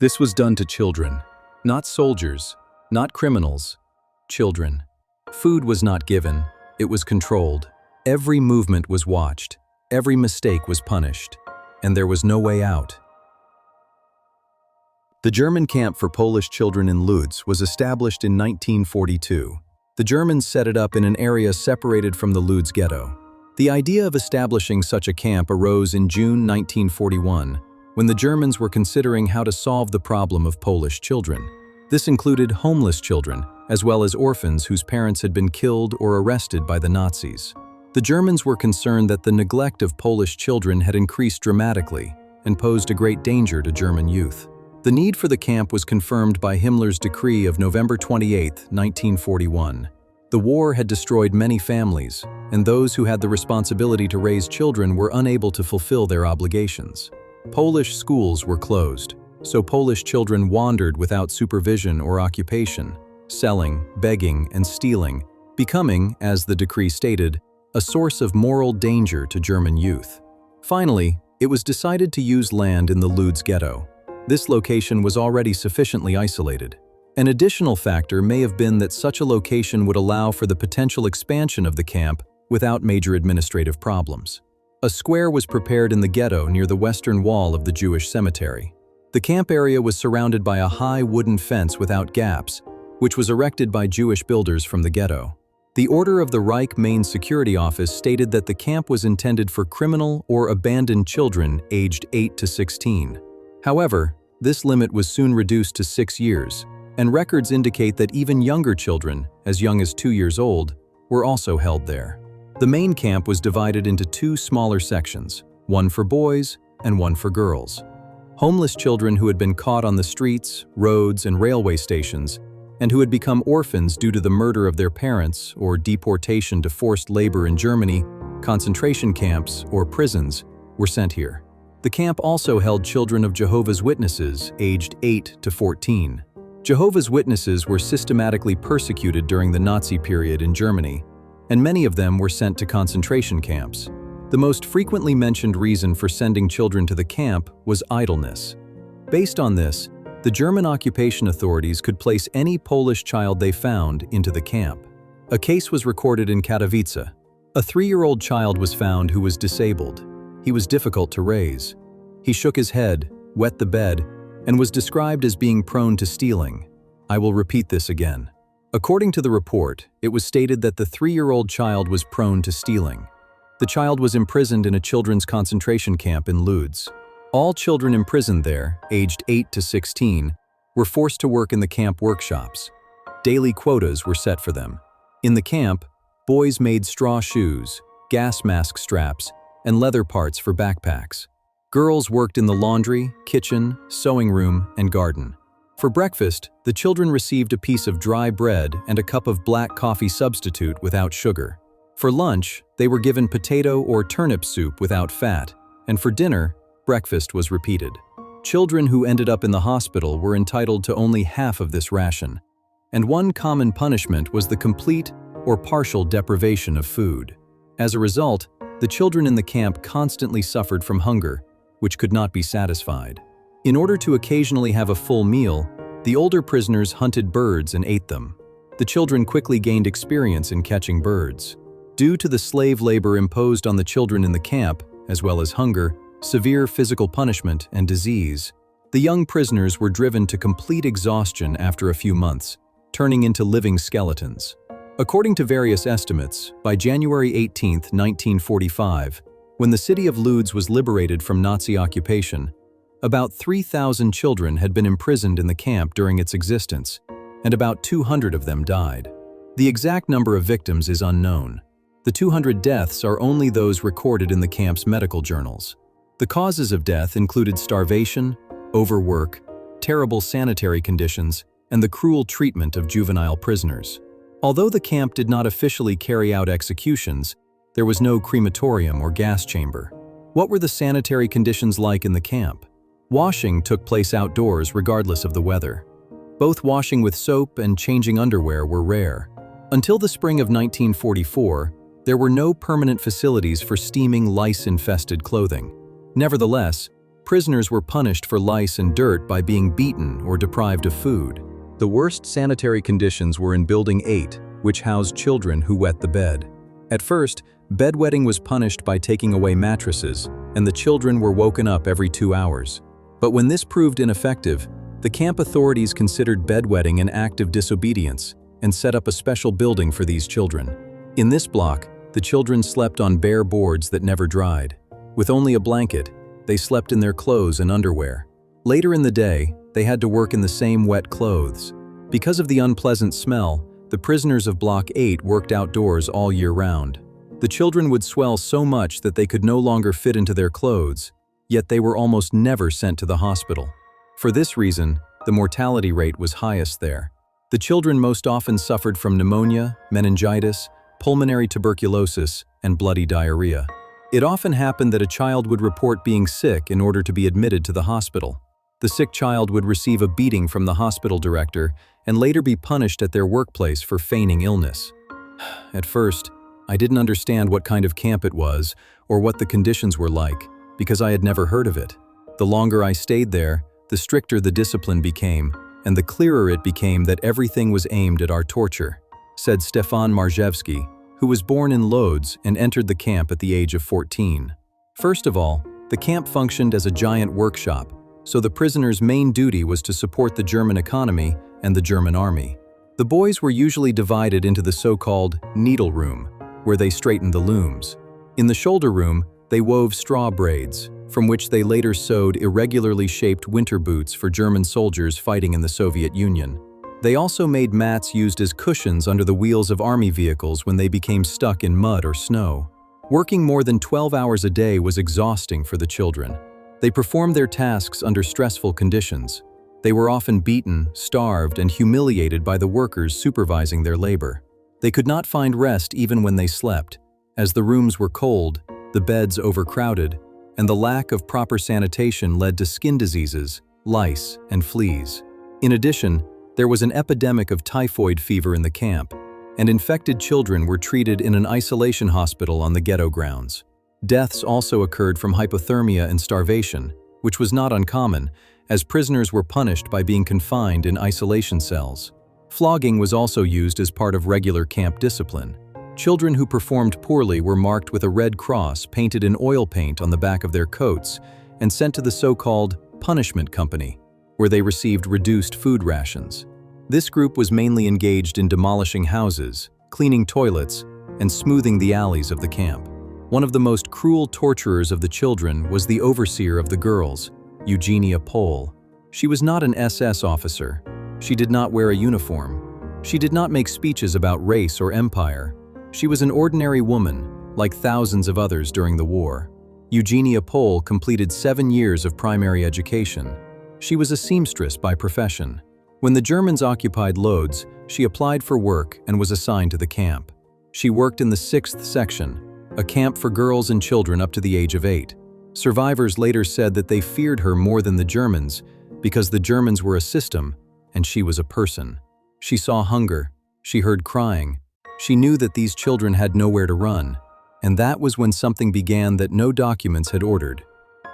This was done to children, not soldiers, not criminals, children. Food was not given, it was controlled. Every movement was watched, every mistake was punished, and there was no way out. The German camp for Polish children in Łódź was established in 1942. The Germans set it up in an area separated from the Łódź Ghetto. The idea of establishing such a camp arose in June 1941, when the Germans were considering how to solve the problem of Polish children. This included homeless children, as well as orphans whose parents had been killed or arrested by the Nazis. The Germans were concerned that the neglect of Polish children had increased dramatically and posed a great danger to German youth. The need for the camp was confirmed by Himmler's decree of November 28, 1941. The war had destroyed many families, and those who had the responsibility to raise children were unable to fulfill their obligations. Polish schools were closed, so Polish children wandered without supervision or occupation, selling, begging, and stealing, becoming, as the decree stated, a source of moral danger to German youth. Finally, it was decided to use land in the Łódź Ghetto. This location was already sufficiently isolated. An additional factor may have been that such a location would allow for the potential expansion of the camp without major administrative problems. A square was prepared in the ghetto near the western wall of the Jewish cemetery. The camp area was surrounded by a high wooden fence without gaps, which was erected by Jewish builders from the ghetto. The order of the Reich Main Security Office stated that the camp was intended for criminal or abandoned children aged 8 to 16. However, this limit was soon reduced to 6 years, and records indicate that even younger children, as young as 2 years old, were also held there. The main camp was divided into 2 smaller sections, one for boys and one for girls. Homeless children who had been caught on the streets, roads, and railway stations, and who had become orphans due to the murder of their parents or deportation to forced labor in Germany, concentration camps, or prisons, were sent here. The camp also held children of Jehovah's Witnesses aged 8 to 14. Jehovah's Witnesses were systematically persecuted during the Nazi period in Germany, and many of them were sent to concentration camps. The most frequently mentioned reason for sending children to the camp was idleness. Based on this, the German occupation authorities could place any Polish child they found into the camp. A case was recorded in Katowice. A 3-year-old child was found who was disabled. He was difficult to raise. He shook his head, wet the bed, and was described as being prone to stealing. I will repeat this again. According to the report, it was stated that the 3-year-old child was prone to stealing. The child was imprisoned in a children's concentration camp in Łódź. All children imprisoned there, aged 8 to 16, were forced to work in the camp workshops. Daily quotas were set for them. In the camp, boys made straw shoes, gas mask straps, and leather parts for backpacks. Girls worked in the laundry, kitchen, sewing room, and garden. For breakfast, the children received a piece of dry bread and a cup of black coffee substitute without sugar. For lunch, they were given potato or turnip soup without fat, and for dinner, breakfast was repeated. Children who ended up in the hospital were entitled to only half of this ration, and one common punishment was the complete or partial deprivation of food. As a result, the children in the camp constantly suffered from hunger, which could not be satisfied. In order to occasionally have a full meal, the older prisoners hunted birds and ate them. The children quickly gained experience in catching birds. Due to the slave labor imposed on the children in the camp, as well as hunger, severe physical punishment, and disease, the young prisoners were driven to complete exhaustion after a few months, turning into living skeletons. According to various estimates, by January 18, 1945, when the city of Łódź was liberated from Nazi occupation, about 3,000 children had been imprisoned in the camp during its existence, and about 200 of them died. The exact number of victims is unknown. The 200 deaths are only those recorded in the camp's medical journals. The causes of death included starvation, overwork, terrible sanitary conditions, and the cruel treatment of juvenile prisoners. Although the camp did not officially carry out executions, there was no crematorium or gas chamber. What were the sanitary conditions like in the camp? Washing took place outdoors regardless of the weather. Both washing with soap and changing underwear were rare. Until the spring of 1944, there were no permanent facilities for steaming lice-infested clothing. Nevertheless, Prisoners were punished for lice and dirt by being beaten or deprived of food. The worst sanitary conditions were in Building 8, which housed children who wet the bed. At first, bedwetting was punished by taking away mattresses, and the children were woken up every 2 hours. But when this proved ineffective, the camp authorities considered bedwetting an act of disobedience and set up a special building for these children. In this block, the children slept on bare boards that never dried. With only a blanket, they slept in their clothes and underwear. Later in the day, they had to work in the same wet clothes. Because of the unpleasant smell, the prisoners of Block 8 worked outdoors all year round. The children would swell so much that they could no longer fit into their clothes, yet they were almost never sent to the hospital. For this reason, the mortality rate was highest there. The children most often suffered from pneumonia, meningitis, pulmonary tuberculosis, and bloody diarrhea. It often happened that a child would report being sick in order to be admitted to the hospital. The sick child would receive a beating from the hospital director and later be punished at their workplace for feigning illness. At first, I didn't understand what kind of camp it was or what the conditions were like, because I had never heard of it. The longer I stayed there, the stricter the discipline became, and the clearer it became that everything was aimed at our torture, said Stefan Marzhevsky, who was born in Lodz and entered the camp at the age of 14. First of all, the camp functioned as a giant workshop, so the prisoners' main duty was to support the German economy and the German army. The boys were usually divided into the so-called needle room, where they straightened the looms. In the shoulder room, they wove straw braids, from which they later sewed irregularly shaped winter boots for German soldiers fighting in the Soviet Union. They also made mats used as cushions under the wheels of army vehicles when they became stuck in mud or snow. Working more than 12 hours a day was exhausting for the children. They performed their tasks under stressful conditions. They were often beaten, starved, and humiliated by the workers supervising their labor. They could not find rest even when they slept, as the rooms were cold, the beds overcrowded, and the lack of proper sanitation led to skin diseases, lice, and fleas. In addition, there was an epidemic of typhoid fever in the camp, and infected children were treated in an isolation hospital on the ghetto grounds. Deaths also occurred from hypothermia and starvation, which was not uncommon, as prisoners were punished by being confined in isolation cells. Flogging was also used as part of regular camp discipline. Children who performed poorly were marked with a red cross painted in oil paint on the back of their coats and sent to the so-called punishment company, where they received reduced food rations. This group was mainly engaged in demolishing houses, cleaning toilets, and smoothing the alleys of the camp. One of the most cruel torturers of the children was the overseer of the girls, Eugenia Pol. She was not an SS officer. She did not wear a uniform. She did not make speeches about race or empire. She was an ordinary woman, like thousands of others during the war. Eugenia Pol completed 7 years of primary education. She was a seamstress by profession. When the Germans occupied Lodz, she applied for work and was assigned to the camp. She worked in the 6th section, a camp for girls and children up to the age of 8. Survivors later said that they feared her more than the Germans because the Germans were a system and she was a person. She saw hunger, she heard crying, she knew that these children had nowhere to run, and that was when something began that no documents had ordered.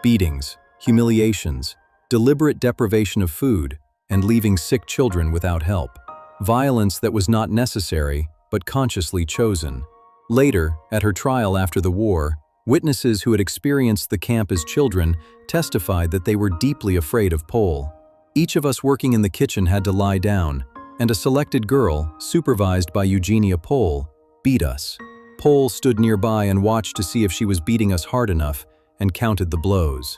Beatings, humiliations, deliberate deprivation of food, and leaving sick children without help. Violence that was not necessary, but consciously chosen. Later, at her trial after the war, witnesses who had experienced the camp as children testified that they were deeply afraid of Pol. Each of us working in the kitchen had to lie down, and a selected girl, supervised by Eugenia Pol, beat us. Pol stood nearby and watched to see if she was beating us hard enough and counted the blows.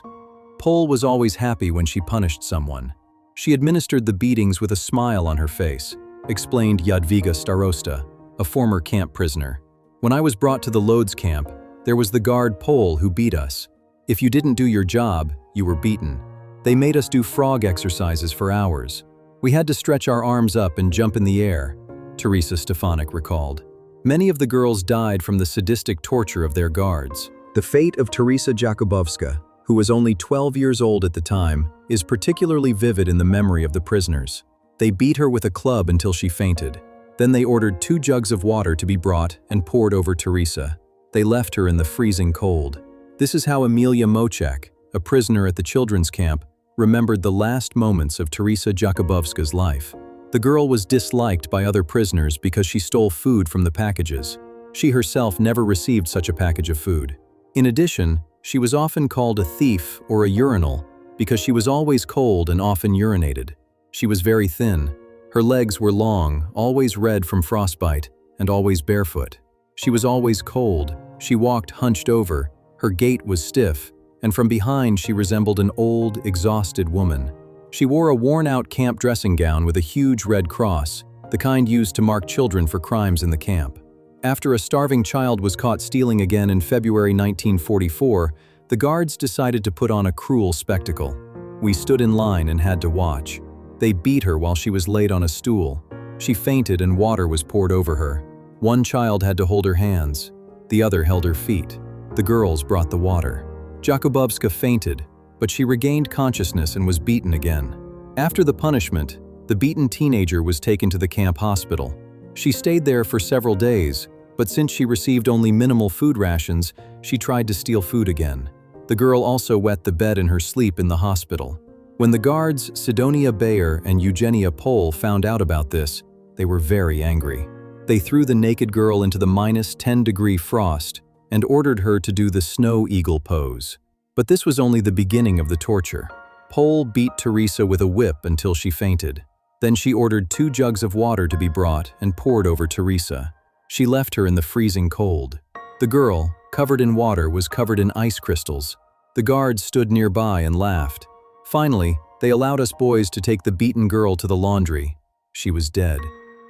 Pol was always happy when she punished someone. She administered the beatings with a smile on her face, explained Jadwiga Starosta, a former camp prisoner. When I was brought to the Lodz camp, there was the guard Pol who beat us. If you didn't do your job, you were beaten. They made us do frog exercises for hours. We had to stretch our arms up and jump in the air, Teresa Stefanik recalled. Many of the girls died from the sadistic torture of their guards. The fate of Teresa Jakubowska, who was only 12 years old at the time, is particularly vivid in the memory of the prisoners. They beat her with a club until she fainted. Then they ordered 2 jugs of water to be brought and poured over Teresa. They left her in the freezing cold. This is how Emilia Moczek, a prisoner at the children's camp, remembered the last moments of Teresa Jakubowska's life. The girl was disliked by other prisoners because she stole food from the packages. She herself never received such a package of food. In addition, she was often called a thief or a urinal because she was always cold and often urinated. She was very thin. Her legs were long, always red from frostbite, and always barefoot. She was always cold. She walked hunched over. Her gait was stiff, and from behind she resembled an old, exhausted woman. She wore a worn-out camp dressing gown with a huge red cross, the kind used to mark children for crimes in the camp. After a starving child was caught stealing again in February 1944, the guards decided to put on a cruel spectacle. We stood in line and had to watch. They beat her while she was laid on a stool. She fainted and water was poured over her. One child had to hold her hands. The other held her feet. The girls brought the water. Jakubowska fainted, but she regained consciousness and was beaten again. After the punishment, the beaten teenager was taken to the camp hospital. She stayed there for several days, but since she received only minimal food rations, she tried to steal food again. The girl also wet the bed in her sleep in the hospital. When the guards Sidonia Bayer and Eugenia Pol found out about this, they were very angry. They threw the naked girl into the -10-degree frost and ordered her to do the snow eagle pose. But this was only the beginning of the torture. Pol beat Teresa with a whip until she fainted. Then she ordered 2 jugs of water to be brought and poured over Teresa. She left her in the freezing cold. The girl, covered in water, was covered in ice crystals. The guards stood nearby and laughed. Finally, they allowed us boys to take the beaten girl to the laundry. She was dead.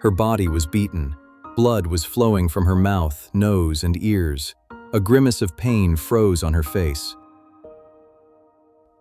Her body was beaten. Blood was flowing from her mouth, nose, and ears. A grimace of pain froze on her face.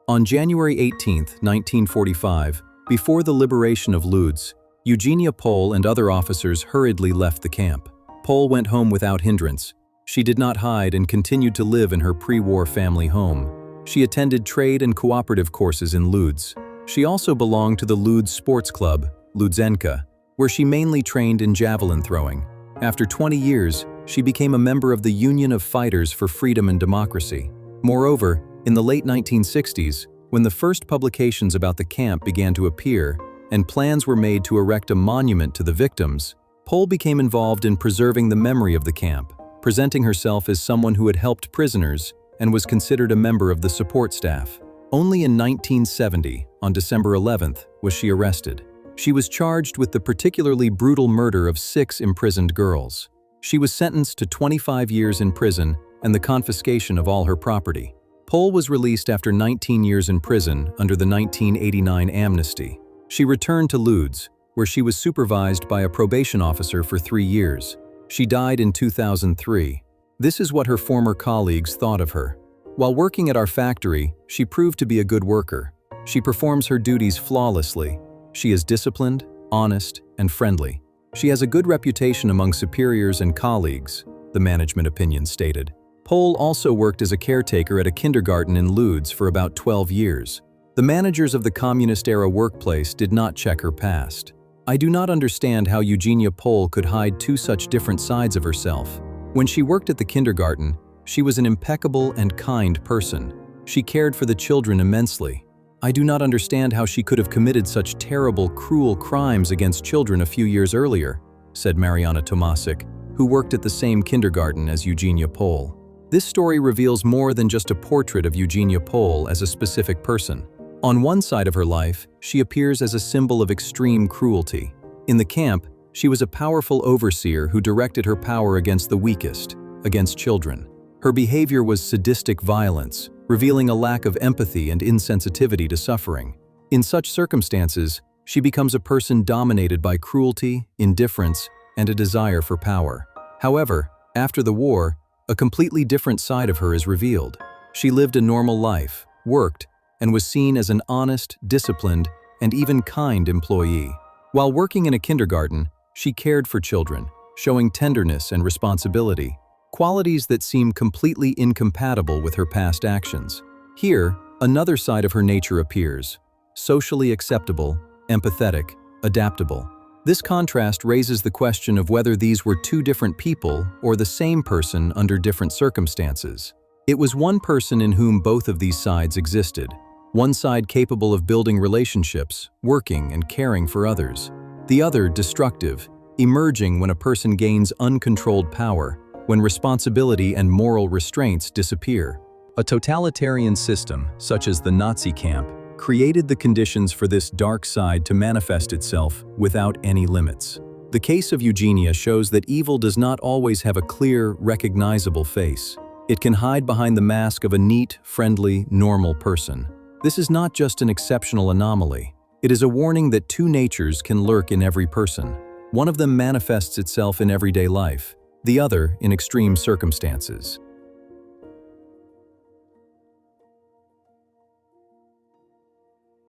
On January 18, 1945, before the liberation of Łódź, Eugenia Pol and other officers hurriedly left the camp. Pol went home without hindrance. She did not hide and continued to live in her pre-war family home. She attended trade and cooperative courses in Łódź. She also belonged to the Łódź Sports Club, Łódźenka, where she mainly trained in javelin throwing. After 20 years, she became a member of the Union of Fighters for Freedom and Democracy. Moreover, in the late 1960s, when the first publications about the camp began to appear and plans were made to erect a monument to the victims, Pol became involved in preserving the memory of the camp, presenting herself as someone who had helped prisoners and was considered a member of the support staff. Only in 1970, on December 11th, was she arrested. She was charged with the particularly brutal murder of 6 imprisoned girls. She was sentenced to 25 years in prison and the confiscation of all her property. Pol was released after 19 years in prison under the 1989 amnesty. She returned to Łódź, where she was supervised by a probation officer for 3 years. She died in 2003. This is what her former colleagues thought of her. While working at our factory, she proved to be a good worker. She performs her duties flawlessly. She is disciplined, honest, and friendly. She has a good reputation among superiors and colleagues, the management opinion stated. Pol also worked as a caretaker at a kindergarten in Łódź for about 12 years. The managers of the communist-era workplace did not check her past. I do not understand how Eugenia Pol could hide 2 such different sides of herself. When she worked at the kindergarten, she was an impeccable and kind person. She cared for the children immensely. I do not understand how she could have committed such terrible, cruel crimes against children a few years earlier, said Mariana Tomasic, who worked at the same kindergarten as Eugenia Pol. This story reveals more than just a portrait of Eugenia Pol as a specific person. On one side of her life, she appears as a symbol of extreme cruelty. In the camp, she was a powerful overseer who directed her power against the weakest, against children. Her behavior was sadistic violence, revealing a lack of empathy and insensitivity to suffering. In such circumstances, she becomes a person dominated by cruelty, indifference, and a desire for power. However, after the war, a completely different side of her is revealed. She lived a normal life, worked, and was seen as an honest, disciplined, and even kind employee. While working in a kindergarten, she cared for children, showing tenderness and responsibility, qualities that seem completely incompatible with her past actions. Here, another side of her nature appears: socially acceptable, empathetic, adaptable. This contrast raises the question of whether these were 2 different people or the same person under different circumstances. It was one person in whom both of these sides existed. One side capable of building relationships, working and caring for others. The other destructive, emerging when a person gains uncontrolled power, when responsibility and moral restraints disappear. A totalitarian system, such as the Nazi camp, created the conditions for this dark side to manifest itself without any limits. The case of Eugenia shows that evil does not always have a clear, recognizable face. It can hide behind the mask of a neat, friendly, normal person. This is not just an exceptional anomaly. It is a warning that two natures can lurk in every person. One of them manifests itself in everyday life, the other in extreme circumstances.